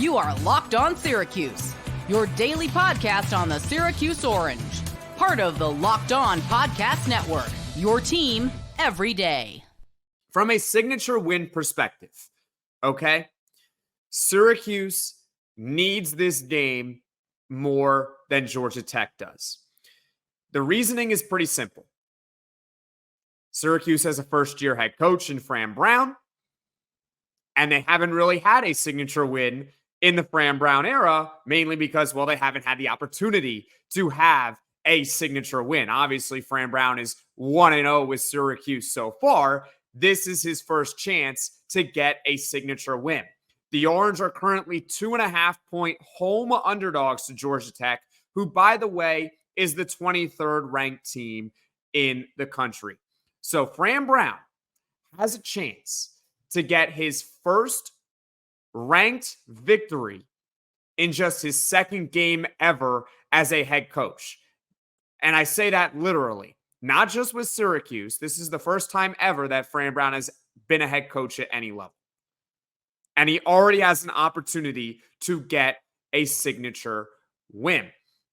You are Locked On Syracuse, your daily podcast on the Syracuse Orange. Part of the Locked On Podcast Network, your team every day. From a signature win perspective, okay, Syracuse needs this game more than Georgia Tech does. The reasoning is pretty simple. Syracuse has a first-year head coach in Fran Brown, and they haven't really had a signature win in the Fran Brown era, mainly because, well, they haven't had the opportunity to have a signature win. Obviously, Fran Brown is 1-0 with Syracuse so far. This is his first chance to get a signature win. The Orange are currently 2.5-point home underdogs to Georgia Tech, who, by the way, is the 23rd ranked team in the country. So Fran Brown has a chance to get his first ranked victory in just his second game ever as a head coach. And I say that literally, not just with Syracuse. This is the first time ever that Fran Brown has been a head coach at any level. And he already has an opportunity to get a signature win.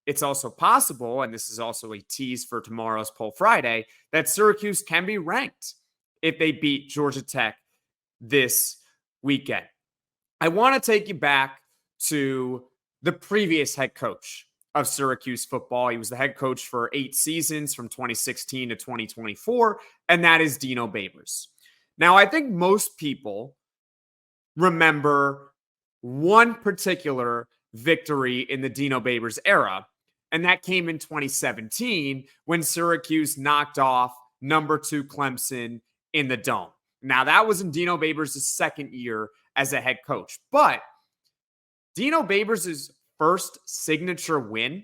It's also possible, and this is also a tease for tomorrow's Poll Friday, that Syracuse can be ranked if they beat Georgia Tech this weekend. I want to take you back to the previous head coach of Syracuse football. He was the head coach for 8 seasons from 2016 to 2024, and that is Dino Babers. Now, I think most people remember one particular victory in the Dino Babers era, and that came in 2017 when Syracuse knocked off number 2 Clemson in the Dome. Now, that was in Dino Babers' second year as a head coach. But Dino Babers' first signature win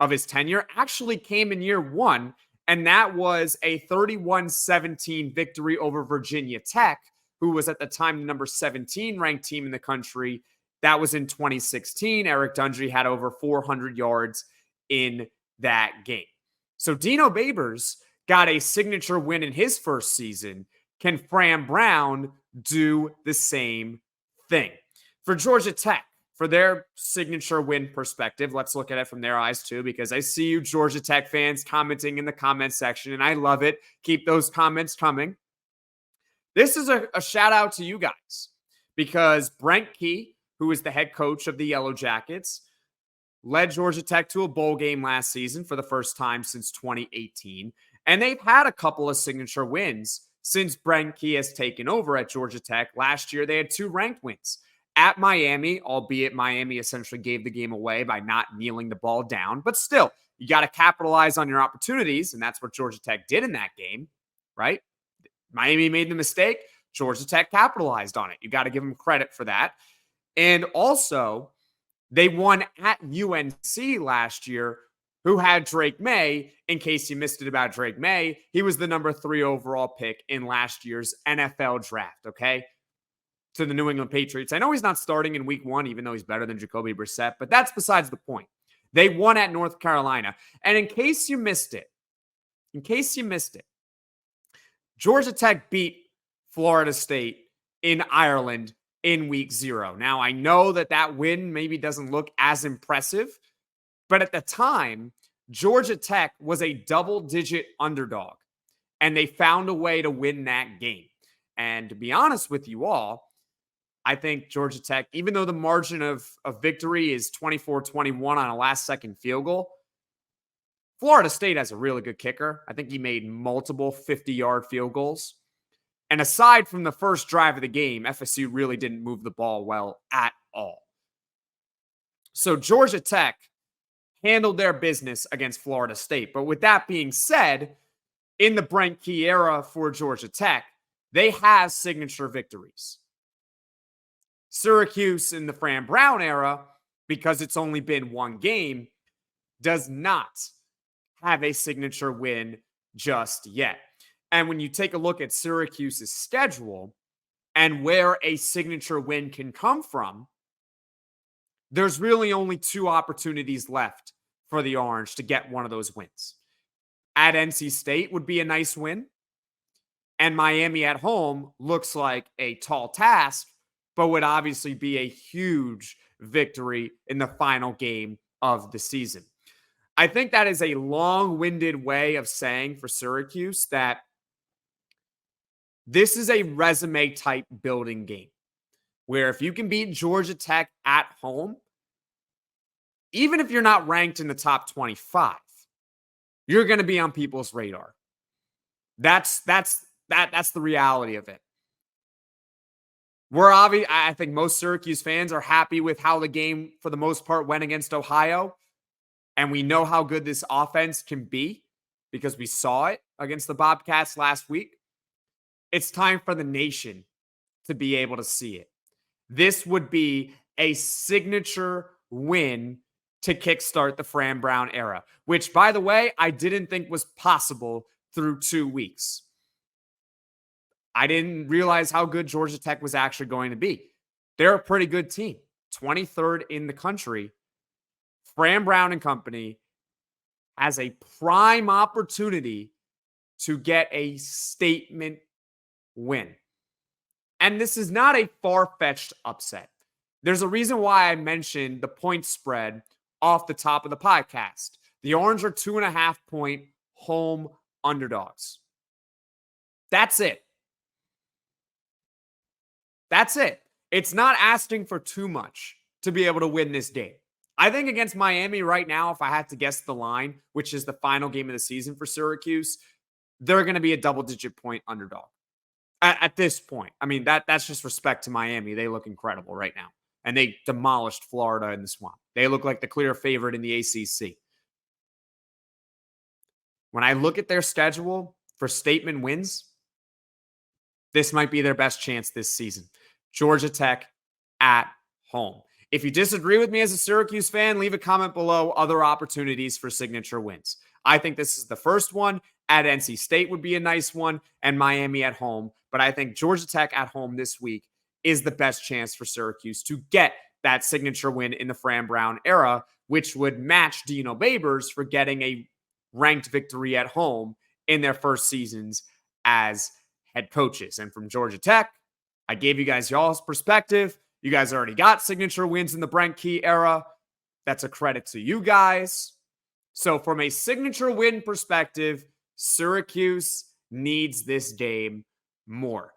of his tenure actually came in year 1, and that was a 31-17 victory over Virginia Tech, who was at the time the number 17 ranked team in the country. That was in 2016. Eric Dungey had over 400 yards in that game. So Dino Babers got a signature win in his first season. Can Fran Brown do the same thing? For Georgia Tech, for their signature win perspective, let's look at it from their eyes too, because I see you Georgia Tech fans commenting in the comment section, and I love it. Keep those comments coming. This is a shout out to you guys, because Brent, who is the head coach of the Yellow Jackets, led Georgia Tech to a bowl game last season for the first time since 2018. And they've had a couple of signature wins since Brent has taken over at Georgia Tech. Last year, they had 2 ranked wins at Miami, albeit Miami essentially gave the game away by not kneeling the ball down. But still, you got to capitalize on your opportunities, and that's what Georgia Tech did in that game, right? Miami made the mistake. Georgia Tech capitalized on it. You got to give them credit for that. And also, they won at UNC last year, who had Drake May. In case you missed it about Drake May, he was the number 3 overall pick in last year's NFL draft, okay? To the New England Patriots. I know he's not starting in week 1, even though he's better than Jacoby Brissett, but that's besides the point. They won at North Carolina. And in case you missed it, Georgia Tech beat Florida State in Ireland in week 0. Now, I know that win maybe doesn't look as impressive, but at the time, Georgia Tech was a double-digit underdog, and they found a way to win that game. And to be honest with you all, I think Georgia Tech, even though the margin of victory is 24-21 on a last-second field goal, Florida State has a really good kicker. I think he made multiple 50-yard field goals. And aside from the first drive of the game, FSU really didn't move the ball well at all. So Georgia Tech handled their business against Florida State. But with that being said, in the Brent Key era for Georgia Tech, they have signature victories. Syracuse in the Fran Brown era, because it's only been 1 game, does not have a signature win just yet. And when you take a look at Syracuse's schedule and where a signature win can come from, there's really only 2 opportunities left for the Orange to get one of those wins. At NC State would be a nice win, and Miami at home looks like a tall task but would obviously be a huge victory in the final game of the season. I think that is a long-winded way of saying for Syracuse that this is a resume type building game where if you can beat Georgia Tech at home, even if you're not ranked in the top 25, you're going to be on people's radar. That's the reality of it. I think most Syracuse fans are happy with how the game, for the most part, went against Ohio. And we know how good this offense can be because we saw it against the Bobcats last week. It's time for the nation to be able to see it. This would be a signature win to kickstart the Fran Brown era, which, by the way, I didn't think was possible through 2 weeks. I didn't realize how good Georgia Tech was actually going to be. They're a pretty good team, 23rd in the country. Fran Brown and company has a prime opportunity to get a statement win. And this is not a far-fetched upset. There's a reason why I mentioned the point spread off the top of the podcast. The Orange are 2.5-point home underdogs. That's it. That's it. It's not asking for too much to be able to win this game. I think against Miami right now, if I had to guess the line, which is the final game of the season for Syracuse, they're going to be a double-digit point underdog. At this point. I mean, that's just respect to Miami. They look incredible right now. And they demolished Florida in the Swamp. They look like the clear favorite in the ACC. When I look at their schedule for statement wins, this might be their best chance this season. Georgia Tech at home. If you disagree with me as a Syracuse fan, leave a comment below other opportunities for signature wins. I think this is the first one. At NC State would be a nice one, and Miami at home. But I think Georgia Tech at home this week is the best chance for Syracuse to get that signature win in the Fran Brown era, which would match Dino Babers for getting a ranked victory at home in their first seasons as head coaches. And from Georgia Tech, I gave you guys y'all's perspective. You guys already got signature wins in the Brent Key era. That's a credit to you guys. So from a signature win perspective, Syracuse needs this game more.